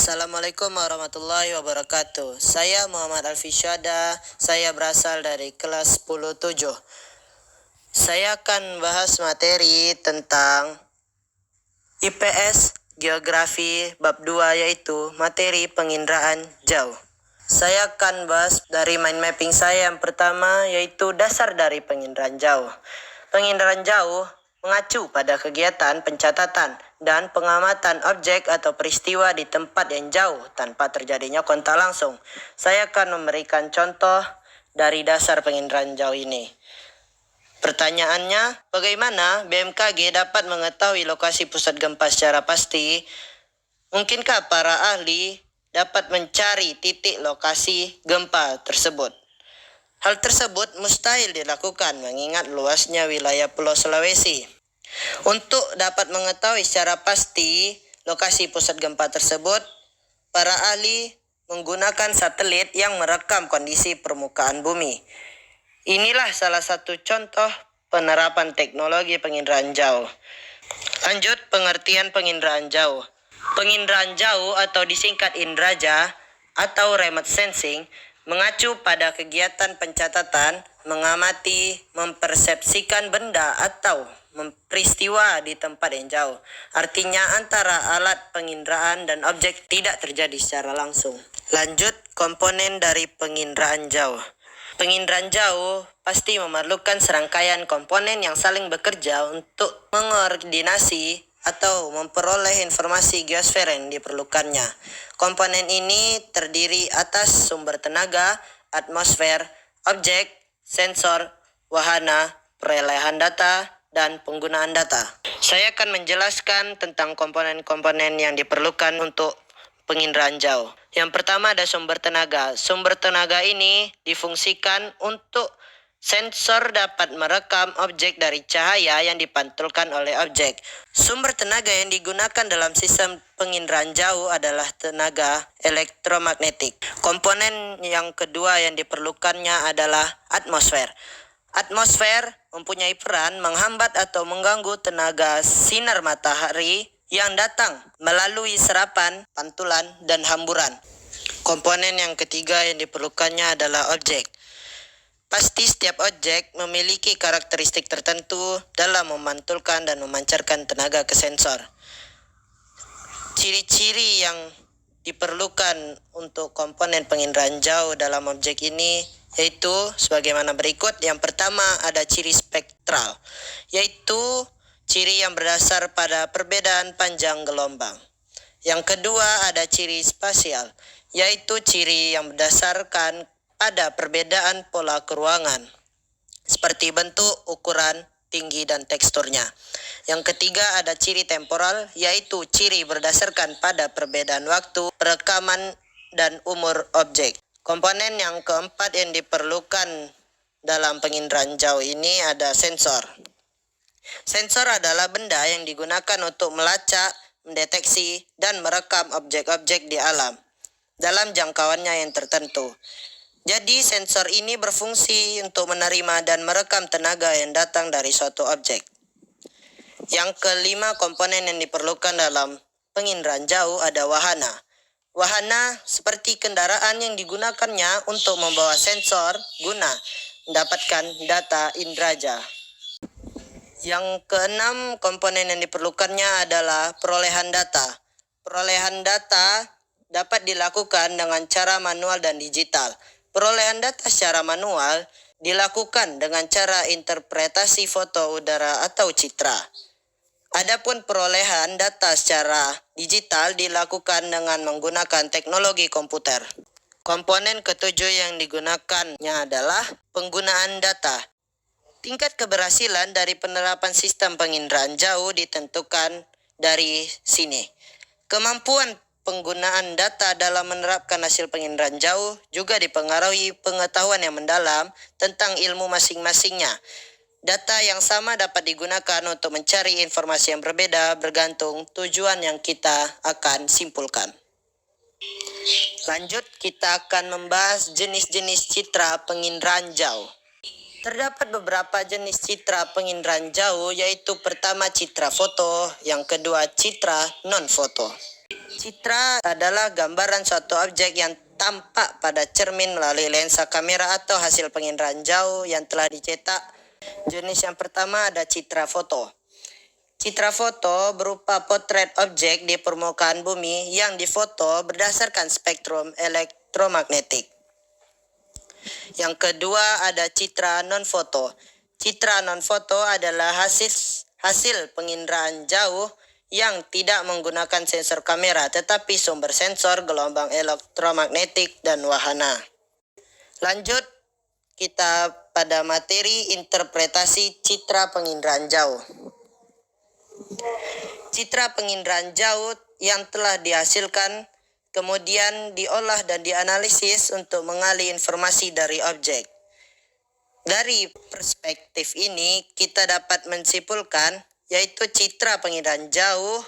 Assalamualaikum warahmatullahi wabarakatuh. Saya Muhammad Alfi Syada, saya berasal dari kelas 10-7. Saya akan bahas materi tentang IPS Geografi bab 2, yaitu materi penginderaan jauh. Saya akan bahas dari mind mapping saya yang pertama, yaitu dasar dari penginderaan jauh. Penginderaan jauh mengacu pada kegiatan pencatatan dan pengamatan objek atau peristiwa di tempat yang jauh tanpa terjadinya kontak langsung. Saya akan memberikan contoh dari dasar penginderaan jauh ini. Pertanyaannya, bagaimana BMKG dapat mengetahui lokasi pusat gempa secara pasti? Mungkinkah para ahli dapat mencari titik lokasi gempa tersebut? Hal tersebut mustahil dilakukan mengingat luasnya wilayah Pulau Sulawesi. Untuk dapat mengetahui secara pasti lokasi pusat gempa tersebut, para ahli menggunakan satelit yang merekam kondisi permukaan bumi. Inilah salah satu contoh penerapan teknologi penginderaan jauh. Lanjut, pengertian penginderaan jauh. Penginderaan jauh atau disingkat INDRAJA atau remote sensing mengacu pada kegiatan pencatatan, mengamati, mempersepsikan benda atau peristiwa di tempat yang jauh. Artinya antara alat penginderaan dan objek tidak terjadi secara langsung. Lanjut, komponen dari penginderaan jauh. Penginderaan jauh pasti memerlukan serangkaian komponen yang saling bekerja untuk mengkoordinasi atau memperoleh informasi geosfer yang diperlukannya. Komponen ini terdiri atas sumber tenaga, atmosfer, objek, sensor, wahana, perolehan data, dan penggunaan data. Saya akan menjelaskan tentang komponen-komponen yang diperlukan untuk penginderaan jauh. Yang pertama ada sumber tenaga. Sumber tenaga ini difungsikan untuk sensor dapat merekam objek dari cahaya yang dipantulkan oleh objek. Sumber tenaga yang digunakan dalam sistem penginderaan jauh adalah tenaga elektromagnetik. Komponen yang kedua yang diperlukannya adalah atmosfer. Atmosfer mempunyai peran menghambat atau mengganggu tenaga sinar matahari yang datang melalui serapan, pantulan, dan hamburan. Komponen yang ketiga yang diperlukannya adalah objek. Pasti setiap objek memiliki karakteristik tertentu dalam memantulkan dan memancarkan tenaga ke sensor. Ciri-ciri yang diperlukan untuk komponen penginderaan jauh dalam objek ini yaitu sebagaimana berikut. Yang pertama ada ciri spektral, yaitu ciri yang berdasar pada perbedaan panjang gelombang. Yang kedua ada ciri spasial, yaitu ciri yang berdasarkan pada perbedaan pola keruangan, seperti bentuk, ukuran, tinggi, dan teksturnya. Yang ketiga ada ciri temporal, yaitu ciri berdasarkan pada perbedaan waktu, perekaman, dan umur objek. Komponen yang keempat yang diperlukan dalam penginderaan jauh ini ada sensor. Sensor adalah benda yang digunakan untuk melacak, mendeteksi, dan merekam objek-objek di alam dalam jangkauannya yang tertentu. Jadi sensor ini berfungsi untuk menerima dan merekam tenaga yang datang dari suatu objek. Yang kelima komponen yang diperlukan dalam penginderaan jauh ada wahana. Wahana seperti kendaraan yang digunakannya untuk membawa sensor guna mendapatkan data INDRAJA. Yang keenam komponen yang diperlukannya adalah perolehan data. Perolehan data dapat dilakukan dengan cara manual dan digital. Perolehan data secara manual dilakukan dengan cara interpretasi foto udara atau citra. Adapun perolehan data secara digital dilakukan dengan menggunakan teknologi komputer. Komponen ketujuh yang digunakannya adalah penggunaan data. Tingkat keberhasilan dari penerapan sistem penginderaan jauh ditentukan dari sini. Kemampuan penggunaan data dalam menerapkan hasil penginderaan jauh juga dipengaruhi pengetahuan yang mendalam tentang ilmu masing-masingnya. Data yang sama dapat digunakan untuk mencari informasi yang berbeda bergantung tujuan yang kita akan simpulkan. Lanjut, kita akan membahas jenis-jenis citra penginderaan jauh. Terdapat beberapa jenis citra penginderaan jauh, yaitu pertama citra foto, yang kedua citra non-foto. Citra adalah gambaran suatu objek yang tampak pada cermin melalui lensa kamera atau hasil penginderaan jauh yang telah dicetak. Jenis yang pertama ada citra foto. Citra foto berupa potret objek di permukaan bumi yang difoto berdasarkan spektrum elektromagnetik. Yang kedua ada citra non-foto. Citra non-foto adalah hasil penginderaan jauh yang tidak menggunakan sensor kamera tetapi sumber sensor gelombang elektromagnetik dan wahana. Lanjut kita pada materi interpretasi citra penginderaan jauh. Citra penginderaan jauh yang telah dihasilkan kemudian diolah dan dianalisis untuk mengali informasi dari objek. Dari perspektif ini kita dapat menyimpulkan yaitu citra penginderaan jauh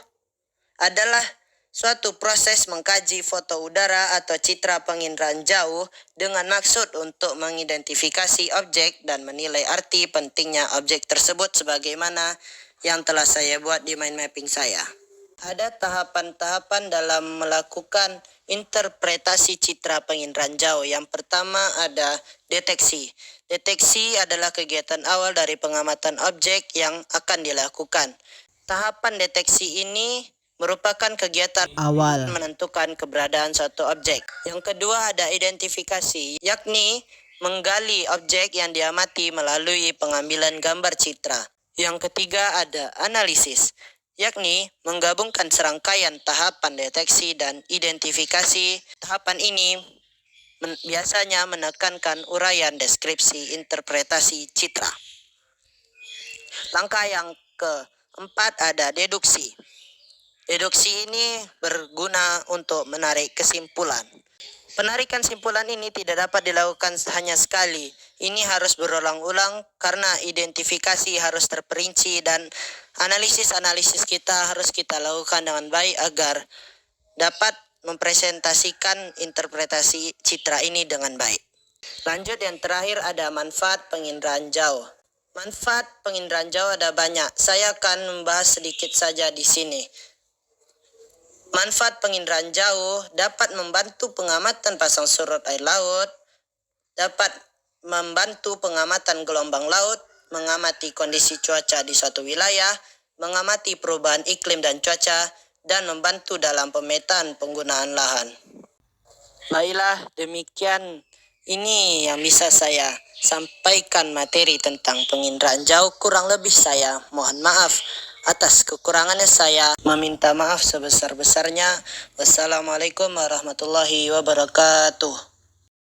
adalah suatu proses mengkaji foto udara atau citra penginderaan jauh dengan maksud untuk mengidentifikasi objek dan menilai arti pentingnya objek tersebut sebagaimana yang telah saya buat di mind mapping saya. Ada tahapan-tahapan dalam melakukan interpretasi citra penginderaan jauh. Yang pertama ada deteksi. Deteksi adalah kegiatan awal dari pengamatan objek yang akan dilakukan. Tahapan deteksi ini merupakan kegiatan awal menentukan keberadaan suatu objek. Yang kedua ada identifikasi, yakni menggali objek yang diamati melalui pengambilan gambar citra. Yang ketiga ada analisis, yakni menggabungkan serangkaian tahapan deteksi dan identifikasi. Tahapan ini biasanya menekankan uraian deskripsi interpretasi citra. Langkah yang keempat ada deduksi. Deduksi ini berguna untuk menarik kesimpulan. Penarikan simpulan ini tidak dapat dilakukan hanya sekali. Ini harus berulang-ulang karena identifikasi harus terperinci dan analisis kita harus kita lakukan dengan baik agar dapat mempresentasikan interpretasi citra ini dengan baik. Lanjut yang terakhir ada manfaat penginderaan jauh. Manfaat penginderaan jauh ada banyak. Saya akan membahas sedikit saja di sini. Manfaat penginderaan jauh dapat membantu pengamatan pasang surut air laut, dapat membantu pengamatan gelombang laut, mengamati kondisi cuaca di suatu wilayah, mengamati perubahan iklim dan cuaca, dan membantu dalam pemetaan penggunaan lahan. Baiklah, demikian ini yang bisa saya sampaikan materi tentang penginderaan jauh. Kurang lebih saya mohon maaf. Atas kekurangannya saya meminta maaf sebesar-besarnya. Wassalamualaikum warahmatullahi wabarakatuh.